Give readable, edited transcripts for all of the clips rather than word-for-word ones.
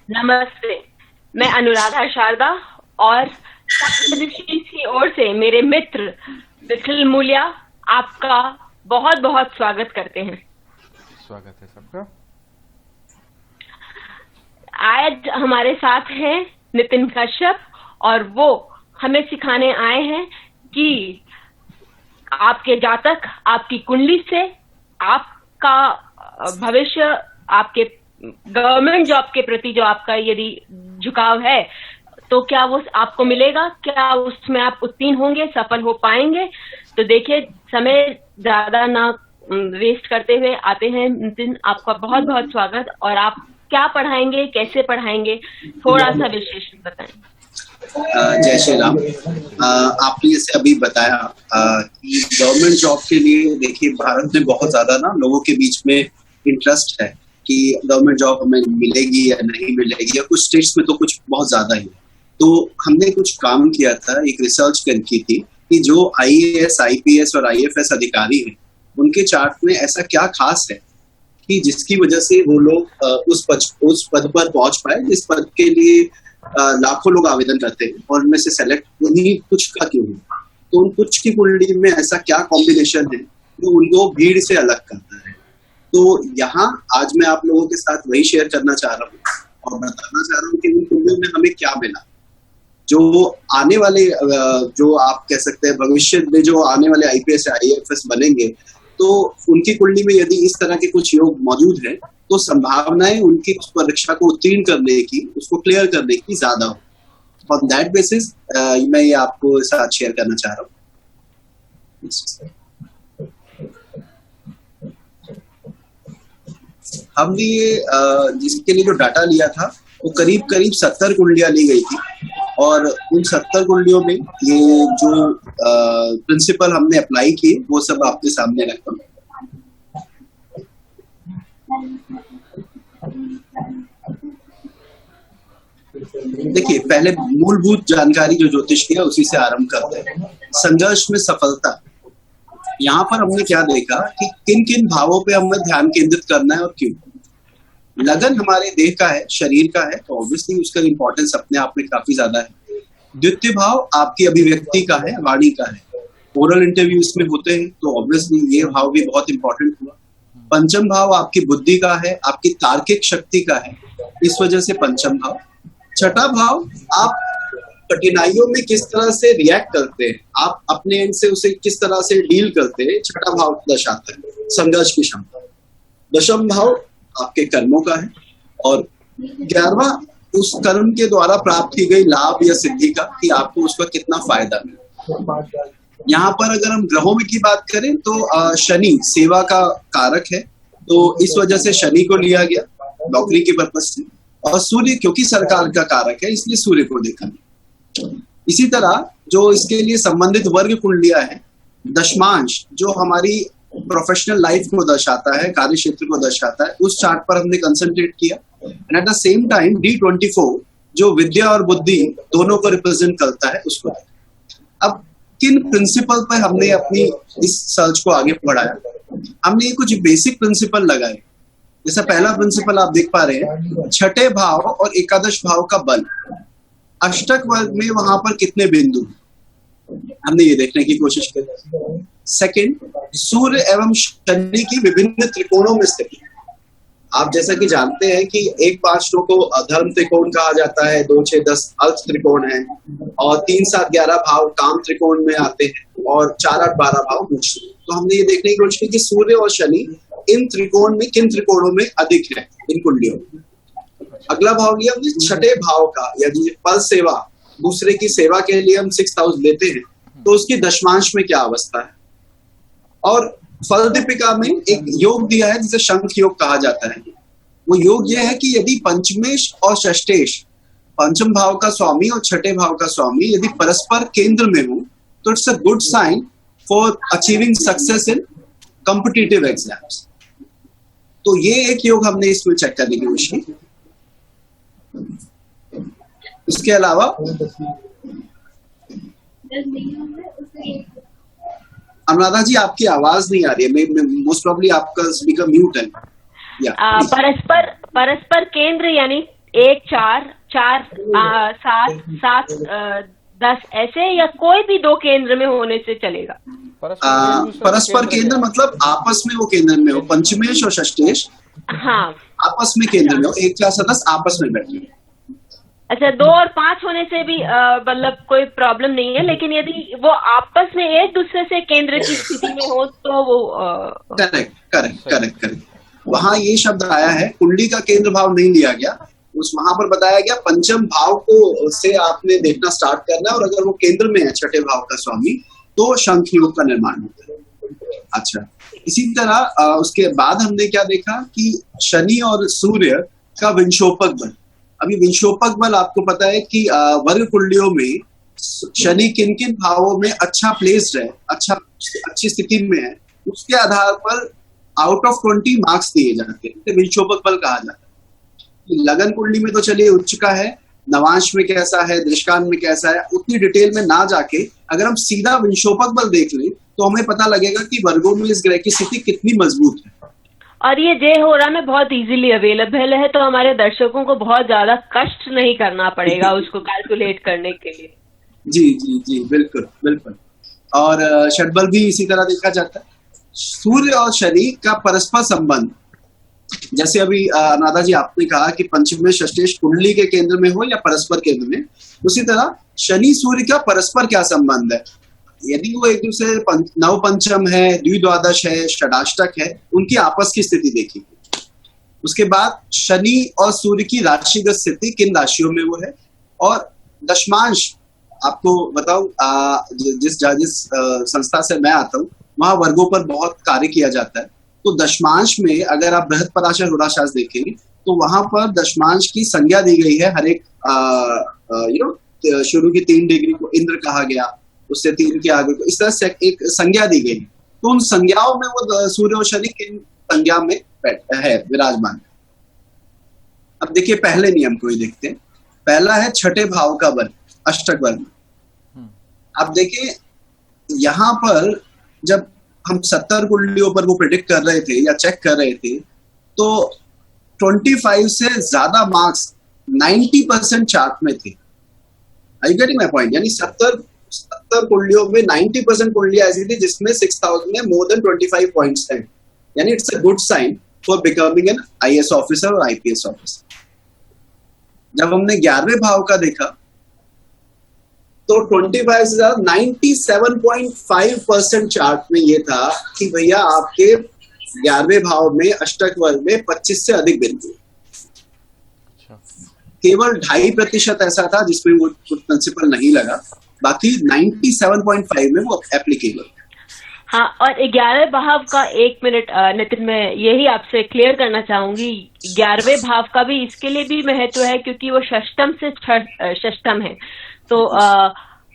नमस्ते। मैं अनुराधा शारदा और सप्तऋषि की ओर से मेरे मित्र विठल मूल्या आपका बहुत बहुत स्वागत करते हैं। स्वागत है सबका। आज हमारे साथ हैं नितिन कश्यप और वो हमें सिखाने आए हैं कि आपके जातक, आपकी कुंडली से आपका भविष्य, आपके गवर्नमेंट जॉब के प्रति जो आपका यदि झुकाव है तो क्या वो आपको मिलेगा, क्या उसमें आप उत्तीर्ण होंगे, सफल हो पाएंगे। तो देखिए, समय ज्यादा ना वेस्ट करते हुए आते हैं नितिन, आपका बहुत बहुत स्वागत। और आप क्या पढ़ाएंगे, कैसे पढ़ाएंगे, थोड़ा सा विशेष बताएं। जय श्री राम। आपने जैसे अभी बताया कि गवर्नमेंट जॉब के लिए देखिए भारत में बहुत ज्यादा ना लोगों के बीच में इंटरेस्ट है कि गवर्नमेंट जॉब हमें मिलेगी या नहीं मिलेगी, या कुछ स्टेट्स में तो कुछ बहुत ज्यादा ही। तो हमने कुछ काम किया था, एक रिसर्च की थी कि जो IAS, IPS और IFS अधिकारी हैं उनके चार्ट में ऐसा क्या खास है कि जिसकी वजह से वो लोग उस पद पर पहुंच पाए जिस पद के लिए लाखों लोग आवेदन करते हैं, और उनमें से सेलेक्ट उन्हीं कुछ का क्यों हुआ। तो उन कुछ की कुंडली में ऐसा क्या कॉम्बिनेशन है जो उनको भीड़ से अलग करता है। तो यहाँ आज मैं आप लोगों के साथ वही शेयर करना चाह रहा हूँ और बताना चाह रहा हूँ कि उन कुंडलियों में हमें क्या मिला। जो आने वाले जो आप कह सकते हैं भविष्य में जो आने वाले IPS या IFS बनेंगे, तो उनकी कुंडली में यदि इस तरह के कुछ योग मौजूद है तो संभावनाएं उनकी उस परीक्षा को उत्तीर्ण करने की, उसको क्लियर करने की ज्यादा हो। ऑन दैट बेसिस मैं ये आपको साथ शेयर करना चाह रहा हूँ। हमने ये जिसके लिए जो डाटा लिया था वो करीब 70 कुंडलियां ली गई थी, और उन 70 कुंडलियों में ये जो प्रिंसिपल हमने अप्लाई किए वो सब आपके सामने रखता हूँ। देखिए, पहले मूलभूत जानकारी जो ज्योतिष की है उसी से आरंभ करते हैं। संघर्ष में सफलता। यहाँ पर हमने क्या देखा कि किन किन भावों पे हमें ध्यान केंद्रित करना है और क्यों। लगन हमारे देह का है, शरीर का है, तो ऑब्वियसली उसका इंपॉर्टेंस अपने आप में काफी ज्यादा है। द्वितीय भाव आपकी अभिव्यक्ति का है, वाणी का है। ओरल इंटरव्यू इसमें होते हैं तो ऑब्वियसली ये भाव भी बहुत इंपॉर्टेंट हुआ। पंचम भाव आपकी बुद्धि का है, आपकी तार्किक शक्ति का है, इस वजह से पंचम भाव। छठा भाव आप कठिनाइयों में किस तरह से रिएक्ट करते हैं, आप अपने एंड से उसे किस तरह से डील करते हैं, छठा भाव दर्शाता है संघर्ष की क्षमता। दशम भाव आपके कर्मों का है, और 11वां उस कर्म के द्वारा प्राप्त की गई लाभ या सिद्धि का, कि आपको उसका कितना फायदा मिला। यहाँ पर अगर हम ग्रहों में की बात करें तो शनि सेवा का कारक है, तो इस वजह से शनि को लिया गया नौकरी के पर्पज से, और सूर्य क्योंकि सरकार का कारक है इसलिए सूर्य को देखा गया। इसी तरह जो इसके लिए संबंधित वर्ग कुंडलियां हैं, दशमांश जो हमारी प्रोफेशनल लाइफ को दर्शाता है, कार्य क्षेत्र को दर्शाता है, उस चार्ट पर हमने कंसंट्रेट किया। And at the same time D24 जो विद्या और बुद्धि दोनों को रिप्रेजेंट करता है उसको। अब किन प्रिंसिपल पर हमने अपनी इस सर्च को आगे बढ़ाया, हमने कुछ बेसिक प्रिंसिपल लगाए। जैसा पहला प्रिंसिपल आप देख पा रहे हैं, छठे भाव और एकादश भाव का बल, अष्टक वर्ग में वहां पर कितने बिंदु, हमने ये देखने की कोशिश की। सेकंड, सूर्य एवं शनि की विभिन्न त्रिकोणों में स्थिति। आप जैसा कि जानते हैं कि 1, 5, 9 को धर्म त्रिकोण कहा जाता है, 2, 6, 10 अर्थ त्रिकोण है, और 3, 7, 11 भाव काम त्रिकोण में आते हैं, और 4, 8, 12 भाव मोक्ष। तो हमने ये देखने की कोशिश की कि सूर्य और शनि इन त्रिकोण में किन त्रिकोणों में अधिक है इन कुंडलियों में। अगला भाव लिया हमने छठे भाव का, यानी पर सेवा, दूसरे की सेवा के लिए हम 6th हाउस लेते हैं, तो उसकी दशमांश में क्या अवस्था है। और फल दीपिका में एक योग दिया है जिसे शंख योग कहा जाता है। वो योग यह है कि यदि पंचमेश और षष्ठेश, पंचम भाव का स्वामी और छठे भाव का स्वामी यदि परस्पर केंद्र में हो तो it's a good sign for achieving success in competitive exams. तो ये एक योग हमने इसमें चेक करने की कोशिश की। इसके अलावा अनुराधा जी आपकी आवाज नहीं आ रही है, मोस्ट प्रॉब्ली आपका स्पीकर म्यूट है। परस्पर केंद्र यानी 1, 4, 4, 7, 7, 10 ऐसे, या कोई भी 2 केंद्र में होने से चलेगा? परस्पर केंद्र मतलब आपस में वो केंद्र में हो, पंचमेश और षष्ठेश हाँ, आपस में केंद्र में हो, 1, 4 सदस्य आपस में बैठे। अच्छा, 2 और 5 होने से भी मतलब कोई प्रॉब्लम नहीं है, लेकिन यदि वो आपस में एक दूसरे से केंद्र की स्थिति में हो तो वो करेक्ट। वहां ये शब्द आया है, कुंडली का केंद्र भाव नहीं लिया गया, उस वहां पर बताया गया पंचम भाव को से आपने देखना स्टार्ट करना है, और अगर वो केंद्र में है छठे भाव का स्वामी तो शंख योग का निर्माण होता है। अच्छा, इसी तरह उसके बाद हमने क्या देखा कि शनि और सूर्य का विंशोपक बल। अभी विंशोपक बल आपको पता है कि वर्ग कुंडलियों में शनि किन किन भावों में अच्छा प्लेस्ड है, अच्छी स्थिति में है, उसके आधार पर आउट ऑफ 20 मार्क्स दिए जाते हैं, विंशोपक बल कहा जाता है। लगन कुंडली में तो चलिए उच्च का है, नवांश में कैसा है, दृष्टांत में कैसा है, उतनी डिटेल में ना जाके अगर हम सीधा विंशोपक बल देख लें तो हमें पता लगेगा कि वर्गों में इस ग्रह की स्थिति कितनी मजबूत है। और ये जय हो रहा में बहुत इजीली अवेलेबल है, तो हमारे दर्शकों को बहुत ज्यादा कष्ट नहीं करना पड़ेगा उसको कैलकुलेट करने के लिए। जी बिल्कुल। और षटबल भी इसी तरह देखा जाता है। सूर्य और शनि का परस्पर संबंध, जैसे अभी अनुराधा जी आपने कहा कि पंचम षष्ठेश कुंडली के केंद्र में हो या परस्पर केंद्र में, उसी तरह शनि सूर्य का परस्पर क्या संबंध है। यदि वो एक दूसरे नव पंचम है, द्विद्वादश है, षडाष्टक है, उनकी आपस की स्थिति देखिए। उसके बाद शनि और सूर्य की राशिगत स्थिति किन राशियों में वो है, और दशमांश आपको बताऊं, जिस संस्था से मैं आता हूँ वहां वर्गों पर बहुत कार्य किया जाता है। तो दशमांश में अगर आप बृहद पराशर होराशास्त्र देखेंगे तो वहां पर दशमांश की संज्ञा दी गई है। हर एक शुरू की 3 डिग्री को इंद्र कहा गया, उससे 3 के आगे को इस तरह से एक संज्ञा दी गई। तो उन संज्ञाओं में वो सूर्य और शनि किन संज्ञा में है विराजमान। अब देखिए पहले नियम को ही देखते हैं। पहला है छठे भाव का बल अष्टक बल में। अब देखिए यहां पर जब हम 70 कुंडलियों पर वो प्रेडिक्ट कर रहे थे या चेक कर रहे थे तो 25 से ज्यादा मार्क्स 90% चार्ट में थे। I getting my point? यानी 70 कुंडलियों में 90% कुंडलियां ऐसी थी जिसमें 6000 में मोर देन 25 पॉइंट्स थे। यानी it's a good sign for becoming an IAS officer और IPS ऑफिसर। जब हमने 11वें भाव का देखा तो 25 से ज्यादा 97.5% चार्ट में ये था कि भैया आपके 11वें भाव में अष्टक वर्ग में 25 से अधिक बिंदु। केवल 2.5% ऐसा था जिसमें वो प्रिंसिपल नहीं लगा, बाकी 97.5 में वो एप्लीकेबल। हाँ, और 11वें भाव का 1 मिनट नितिन, मैं यही आपसे क्लियर करना चाहूंगी। 11वें भाव का भी इसके लिए भी महत्व है क्योंकि वो षष्टम से षष्टम है, तो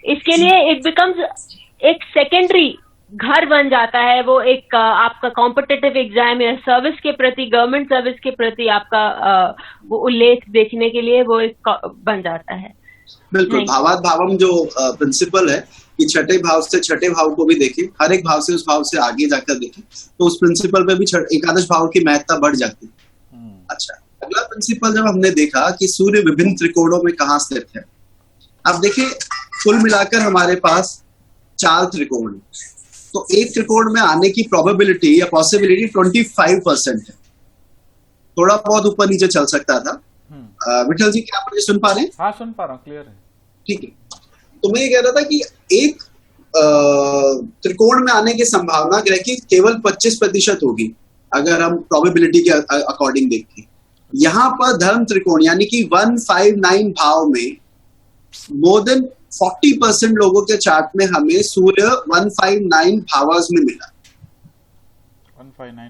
इसके लिए इट बिकम्स एक सेकेंडरी घर बन जाता है। वो एक आपका कॉम्पिटिटिव एग्जाम या सर्विस के प्रति, गवर्नमेंट सर्विस के प्रति आपका वो उल्लेख देखने के लिए वो एक बन जाता है। बिल्कुल, भावात भावम जो प्रिंसिपल है कि छठे भाव से छठे भाव को भी देखें, हर एक भाव से उस भाव से आगे जाकर देखें, तो उस प्रिंसिपल पे भी एकादश भाव की महत्ता बढ़ जाती है। अच्छा, अगला प्रिंसिपल जब हमने देखा कि सूर्य विभिन्न त्रिकोणों में कहाँ स्थित है। अब देखिए कुल मिलाकर हमारे पास 4 त्रिकोण, तो एक त्रिकोण में आने की प्रोबेबिलिटी या पॉसिबिलिटी 25% है। थोड़ा बहुत ऊपर नीचे चल सकता था। विठल जी, क्या आप मुझे सुन पा रहे हैं? हाँ, सुन पा रहा हूँ, क्लियर है। ठीक है, तो मैं ये कह रहा था कि एक त्रिकोण में आने की संभावना ग्रह की केवल 25% होगी अगर हम प्रोबेबिलिटी के अकॉर्डिंग देखें। यहाँ पर धर्म त्रिकोण यानी कि 159 भाव में मोर देन 40% लोगों के चार्ट में हमें सूर्य 159 भावाज में मिला।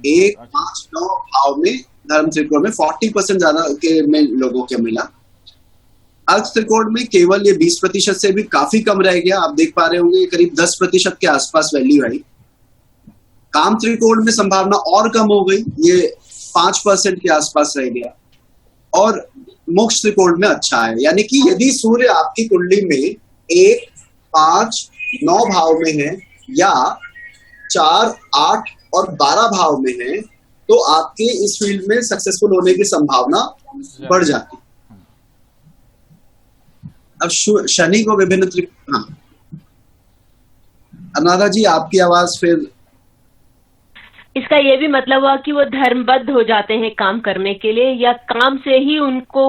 1, 5, 9 भाव में धर्म त्रिकोण में 40% ज्यादा के में लोगों के मिला। अर्थ त्रिकोण में केवल ये 20% से भी काफी कम रह गया। आप देख पा रहे होंगे करीब 10% के आसपास वैल्यू आई। काम त्रिकोण में संभावना और कम हो गई, ये 5% के आसपास रह गया। और मोक्ष त्रिकोण में अच्छा है, यानी कि यदि सूर्य आपकी कुंडली में 1, 5, 9 भाव में है या 4, 8 और 12 भाव में है तो आपके इस फील्ड में सक्सेसफुल होने की संभावना बढ़ जाती है। अब शनि को विभिन्न हाँ, अनुराधा जी आपकी आवाज फिर। इसका ये भी मतलब हुआ कि वो धर्मबद्ध हो जाते हैं काम करने के लिए, या काम से ही उनको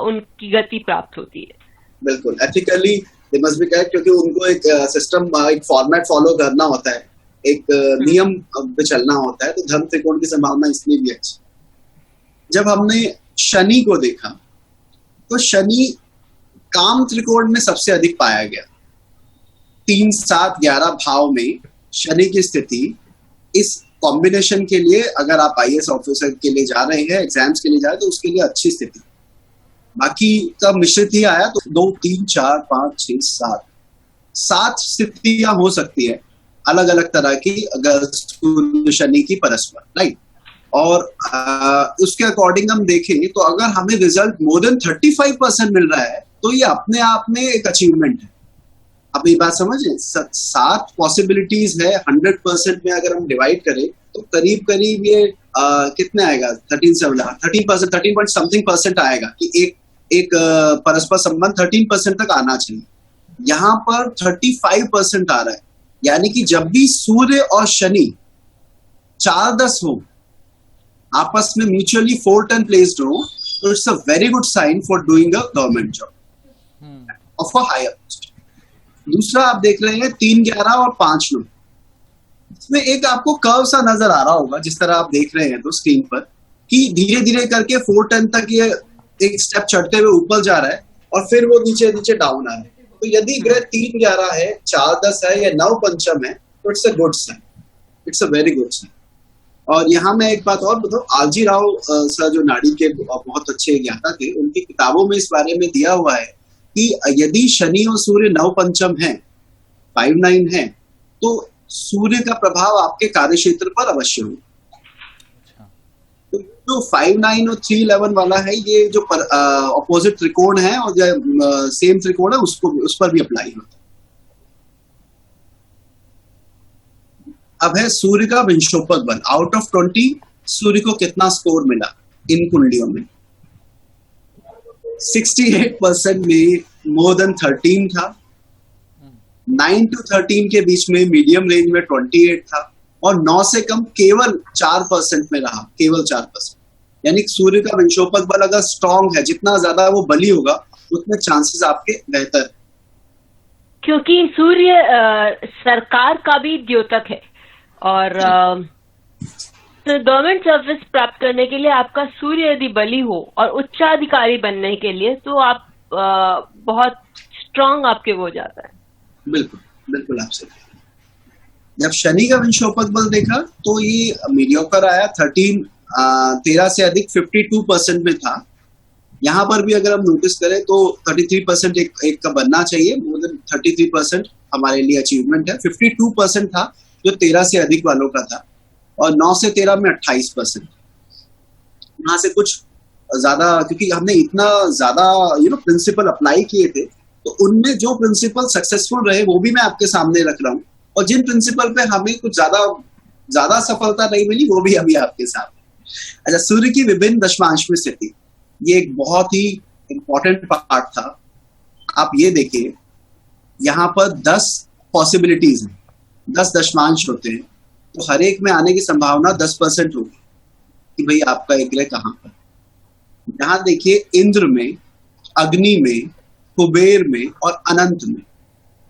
उनकी गति प्राप्त होती है? बिल्कुल, ethically they must be correct, क्योंकि उनको एक सिस्टम, एक फॉर्मेट फॉलो करना होता है, एक नियम पे चलना होता है, तो धर्म त्रिकोण की संभावना इसलिए भी अच्छी। जब हमने शनि को देखा तो शनि काम त्रिकोण में सबसे अधिक पाया गया। 3, 7, 11 भाव में शनि की स्थिति इस कॉम्बिनेशन के लिए, अगर आप आईएएस ऑफिसर के लिए जा रहे हैं, एग्जाम्स के लिए जा रहे हैं, तो उसके लिए अच्छी स्थिति। बाकी का मिश्रित ही आया तो 2, 3, 4, 5, 6, 7 स्थितियां हो सकती है अलग अलग तरह की, अगर शनि की परस्पर, राइट। और उसके अकॉर्डिंग हम देखें तो अगर हमें रिजल्ट मोर देन 35% मिल रहा है तो ये अपने आप में एक अचीवमेंट है। आप ये बात समझें, 7 पॉसिबिलिटीज है, 100% में अगर हम डिवाइड करें तो करीब करीब ये कितना आएगा, 13% 13 पॉइंट समथिंग परसेंट आएगा कि एक परस्पर संबंध 13% तक आना चाहिए। यहाँ पर 35% आ रहा है, यानी कि जब भी सूर्य और शनि 4-10 हो, आपस में म्यूचुअली 4-10 प्लेस्ड हो, तो it's a very good sign for doing a government job of a higher post. दूसरा आप देख रहे हैं 3, 11 और 5, 9, इसमें एक आपको कर्व सा नजर आ रहा होगा, जिस तरह आप देख रहे हैं तो स्क्रीन पर, कि धीरे धीरे करके 4-10 तक ये एक स्टेप चढ़ते हुए ऊपर जा रहा है और फिर वो नीचे नीचे डाउन आ रहा है। तो यदि ग्रह 3, 11 है, 4, 10 है या 9 पंचम है, तो it's a good sign, it's a very good sign. और यहाँ मैं एक बात और बताऊं, आलजी राव सर जो नाड़ी के बहुत अच्छे ज्ञाता थे, उनकी किताबों में इस बारे में दिया हुआ है कि यदि शनि और सूर्य 9 पंचम है, 5-9 है, तो सूर्य का प्रभाव आपके कार्यक्षेत्र पर अवश्य हो। तो जो 5-9 और 3-11 वाला है, ये जो अपोजिट त्रिकोण है और जो सेम त्रिकोण है, उस पर भी अप्लाई होता है। अब है सूर्य का विंशोपक बल। आउट ऑफ 20 सूर्य को कितना स्कोर मिला इन कुंडलियों में? 68% में मोर देन 13 था, 9 to 13 के बीच में मीडियम रेंज में 28 था, और 9 से कम केवल 4% में रहा, केवल 4%। यानी सूर्य का विंशोपक बल अगर स्ट्रांग है, जितना ज्यादा वो बली होगा उतने चांसेस आपके बेहतर, क्योंकि सूर्य सरकार का भी द्योतक है, और गवर्नमेंट सर्विस प्राप्त करने के लिए आपका सूर्य यदि बली हो और उच्चाधिकारी बनने के लिए, तो आप बहुत स्ट्रांग आपके वो हो जाता है। बिल्कुल बिल्कुल आपसे। जब शनि का विंशोपक बल देखा तो ये मीडियोकर आया, 13 से अधिक 52% में था। यहाँ पर भी अगर हम नोटिस करें तो 33% एक का बनना चाहिए, मोर देन 33% हमारे लिए अचीवमेंट है। 52% था जो 13 से अधिक वालों का था, और 9 से 13 में 28%। यहाँ से कुछ ज्यादा, क्योंकि हमने इतना ज्यादा प्रिंसिपल अप्लाई किए थे, तो उनमें जो प्रिंसिपल सक्सेसफुल रहे वो भी मैं आपके सामने रख रहा हूँ, और जिन प्रिंसिपल पे हमें कुछ ज्यादा सफलता नहीं मिली वो भी अभी आपके सामने। अच्छा, सूर्य की विभिन्न दशमांश में स्थिति, ये एक बहुत ही इंपॉर्टेंट पार्ट था। आप ये देखिए, यहाँ पर 10 पॉसिबिलिटीज हैं, 10 दशमांश होते हैं, तो हर एक में आने की संभावना 10% होगी कि भाई आपका एक ग्रह कहाँ पर। यहाँ देखिए, इंद्र में, अग्नि में, कुबेर में और अनंत में,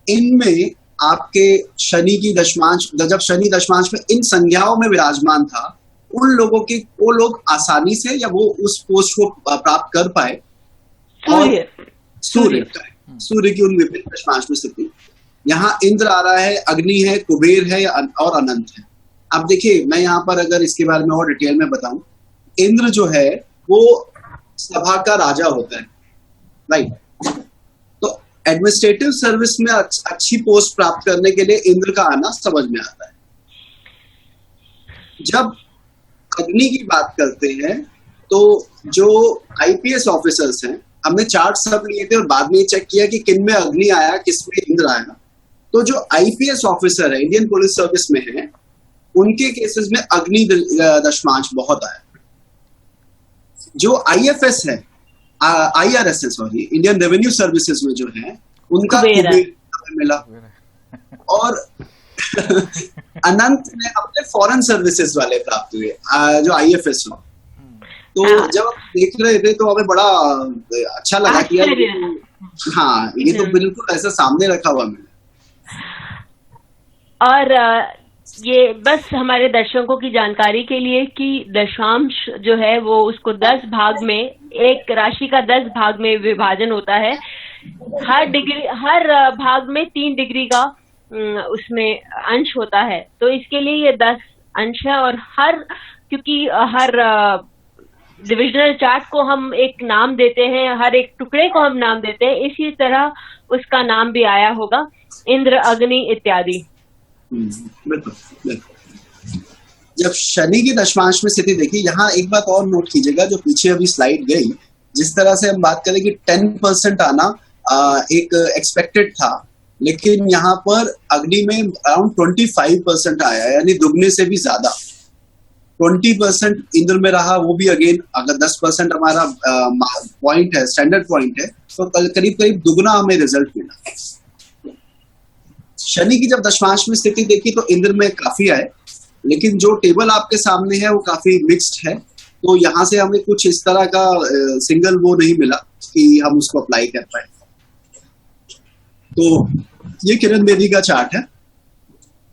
इनमें आपके शनि की दशमांश, जब शनि दशमांश में इन संज्ञाओं में विराजमान था, उन लोगों के, वो लोग आसानी से या वो उस पोस्ट को प्राप्त कर पाए। सूर्य की उन विभिन्न दशमांश में स्थिति, यहाँ इंद्र आ रहा है, अग्नि है, कुबेर है और अनंत है। अब देखिए, मैं यहाँ पर अगर इसके बारे में और डिटेल में बताऊं, इंद्र जो है वो सभा का राजा होता है, राइट। तो एडमिनिस्ट्रेटिव सर्विस में अच्छी पोस्ट प्राप्त करने के लिए इंद्र का आना समझ में आता है। जब अग्नि की बात करते हैं तो जो आईपीएस ऑफिसर्स हैं, हमने चार्ट सब लिए थे और बाद में चेक किया कि किन में अग्नि आया, किसमें इंद्र आया। तो जो आईपीएस ऑफिसर है, इंडियन पुलिस सर्विस में है, उनके केसेस में अग्नि दशमांश बहुत आया। जो आईएफएस है, IRS sorry Indian revenue services में जो है उनका कुबेर है। कुबेर मिला। और अनंत ने अपने फॉरेन सर्विसेज वाले प्राप्त हुए, जो IFS हो। तो हाँ। जब हम देख रहे थे तो हमें बड़ा अच्छा लगा कि यार आश्चर्य। हाँ ये तो बिल्कुल ऐसा सामने रखा हुआ मिला। और ये बस हमारे दर्शकों की जानकारी के लिए कि दशांश जो है वो उसको 10 भाग में, एक राशि का 10 भाग में विभाजन होता है। हर भाग में 3 डिग्री का उसमें अंश होता है, तो इसके लिए ये 10 अंश है। और क्योंकि हर डिविजनल चार्ट को हम एक नाम देते हैं, हर एक टुकड़े को हम नाम देते हैं, इसी तरह उसका नाम भी आया होगा, इंद्र, अग्नि इत्यादि। बिल्कुल बिल्कुल। जब शनि की दशमांश में स्थिति देखिए, यहाँ एक बात और नोट कीजिएगा, जो पीछे अभी स्लाइड गई, जिस तरह से हम बात करें कि 10% आना एक एक्सपेक्टेड था, लेकिन यहाँ पर अग्नि में अराउंड 25% आया, यानी दुगने से भी ज्यादा। 20% इंद्र में रहा, वो भी अगेन अगर 10% हमारा पॉइंट है, स्टैंडर्ड पॉइंट है, तो करीब करीब दुगना हमें रिजल्ट मिला। शनि की जब दशमांश में स्थिति देखी तो इंद्र में काफी आए, लेकिन जो टेबल आपके सामने है वो काफी मिक्स्ड है, तो यहाँ से हमें कुछ इस तरह का सिंगल वो नहीं मिला कि हम उसको अप्लाई कर पाए। तो ये किरण बेदी का चार्ट है।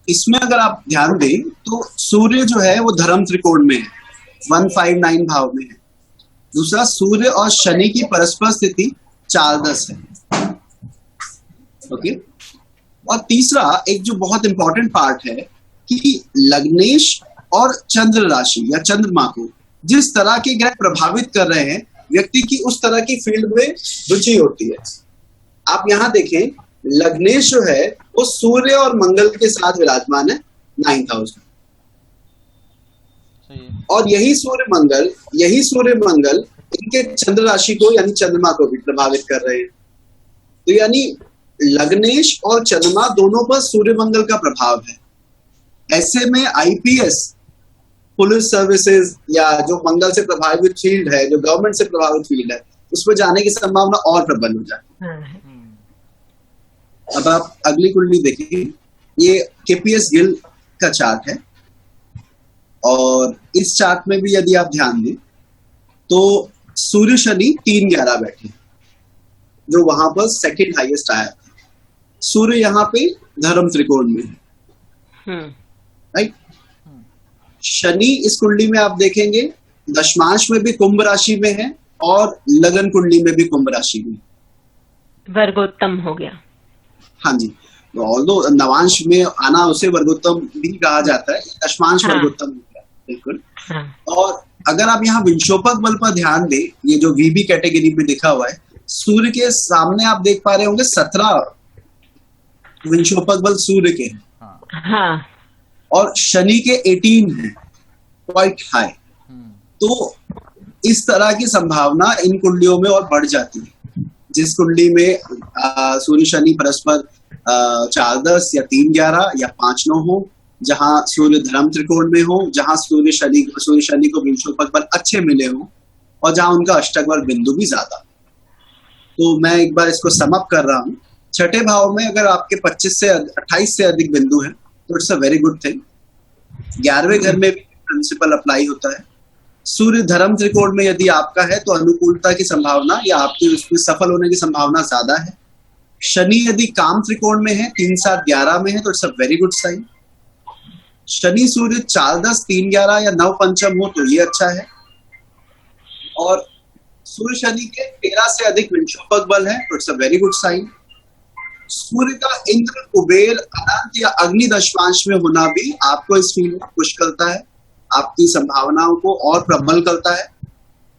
इसमें अगर आप ध्यान दें तो सूर्य जो है वो धर्म त्रिकोण में है, 159 भाव में है। दूसरा, सूर्य और शनि की परस्पर स्थिति 4-10 है। ओके। और तीसरा एक जो बहुत इंपॉर्टेंट पार्ट है कि लग्नेश और चंद्र राशि या चंद्रमा को जिस तरह के ग्रह प्रभावित कर रहे हैं, व्यक्ति की उस तरह की फील्ड में रुचि होती है। आप यहां देखें, लग्नेश जो है वो सूर्य और मंगल के साथ विराजमान है 9th हाउस में, और यही सूर्य मंगल इनके चंद्र राशि को यानी चंद्रमा को भी प्रभावित कर रहे हैं। तो यानी लग्नेश और चंद्रमा दोनों पर सूर्य मंगल का प्रभाव है। ऐसे में IPS, पुलिस सर्विसेज, या जो मंगल से प्रभावित फील्ड है, जो गवर्नमेंट से प्रभावित फील्ड है, उसमें जाने की संभावना और प्रबल हो जाती है। अब आप अगली कुंडली देखिए, ये KPS गिल का चार्ट है, और इस चार्ट में भी यदि आप ध्यान दें तो सूर्य शनि 3-11 बैठे, जो वहां पर सेकंड हाईएस्ट आया था। सूर्य यहाँ पे धर्म त्रिकोण में है, राइट। शनि इस कुंडली में आप देखेंगे दशमांश में भी कुंभ राशि में है, और लगन कुंडली में भी कुंभ राशि में, वर्गोत्तम हो गया। हाँ जी। तो ऑल्दो नवांश में आना उसे वर्गोत्तम भी कहा जाता है, दशमांश वर्गोत्तम हो गया, बिल्कुल। और अगर आप यहाँ विंशोपक बल पर ध्यान दें, ये जो VB कैटेगरी में लिखा हुआ है, सूर्य के सामने आप देख पा रहे होंगे 17 विंशोपक बल सूर्य के हैं। हाँ। और शनि के 18 है, क्वाइट हाई। तो इस तरह की संभावना इन कुंडलियों में और बढ़ जाती है। जिस कुंडली में सूर्य शनि परस्पर 4-10 या 3-11 या 5-9 हो, जहां सूर्य धर्म त्रिकोण में हो, जहां सूर्य शनि को विंशोपक बल अच्छे मिले हो, और जहां उनका अष्टक वर्ग बिंदु भी ज्यादा। तो मैं एक बार इसको समअप कर रहा हूं। छठे भाव में अगर आपके 28 से अधिक बिंदु हैं तो it's a very good thing. 11वें घर में भी प्रिंसिपल अप्लाई होता है। सूर्य धर्म त्रिकोण में यदि आपका है तो अनुकूलता की संभावना या आपकी उसमें सफल होने की संभावना ज्यादा है। शनि यदि काम त्रिकोण में है, 3, 7, 11 में है, तो it's a very good sign. शनि सूर्य 4, 10, 3, 11 या 9 पंचम हो तो ये अच्छा है। और सूर्य शनि के 13 से अधिक विंशोपक बल है तो it's a very good sign. Surya का इंद्र, कुबेर, अनंत या अग्नि दशमांश में होना भी आपको इस फील्ड में पुश करता है, आपकी संभावनाओं को और प्रबल करता है।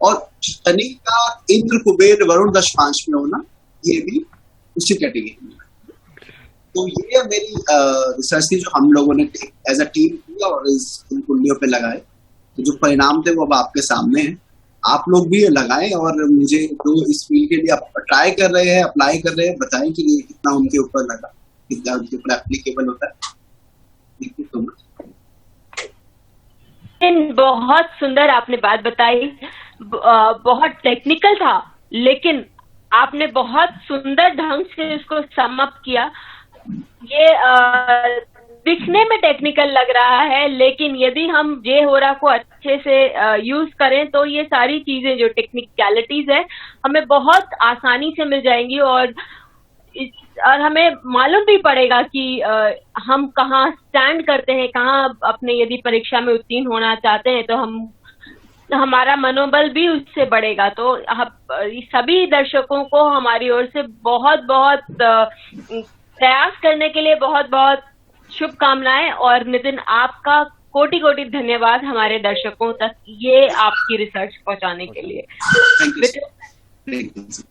और शनि का इंद्र, कुबेर, वरुण दशमांश में होना ये भी उसी कैटेगरी में। तो ये मेरी रिसर्च थी जो हम लोगों ने एज अ टीम किया और इन कुंडलियों पे लगाए। तो जो परिणाम थे वो अब आपके सामने हैं। आप लोग भी ये लगाएं और मुझे जो इस फील्ड के लिए ट्राई कर रहे हैं, अप्लाई कर रहे हैं, बताएं कि ये कितना उनके ऊपर लगा, कितना उनके ऊपर एप्लीकेबल होता है। Thank you so much. बहुत सुंदर आपने बात बताई, बहुत टेक्निकल था लेकिन आपने बहुत सुंदर ढंग से इसको सम अप किया। ये दिखने में टेक्निकल लग रहा है, लेकिन यदि हम जे होरा को अच्छे से यूज करें तो ये सारी चीजें जो टेक्निकलिटीज है हमें बहुत आसानी से मिल जाएंगी, और हमें मालूम भी पड़ेगा कि हम कहाँ स्टैंड करते हैं, कहाँ अपने यदि परीक्षा में उत्तीर्ण होना चाहते हैं तो हमारा मनोबल भी उससे बढ़ेगा। तो सभी दर्शकों को हमारी ओर से बहुत बहुत प्रयास करने के लिए बहुत बहुत शुभकामनाएं। और नितिन, आपका कोटि कोटि धन्यवाद हमारे दर्शकों तक ये आपकी रिसर्च पहुंचाने के लिए। Thank you.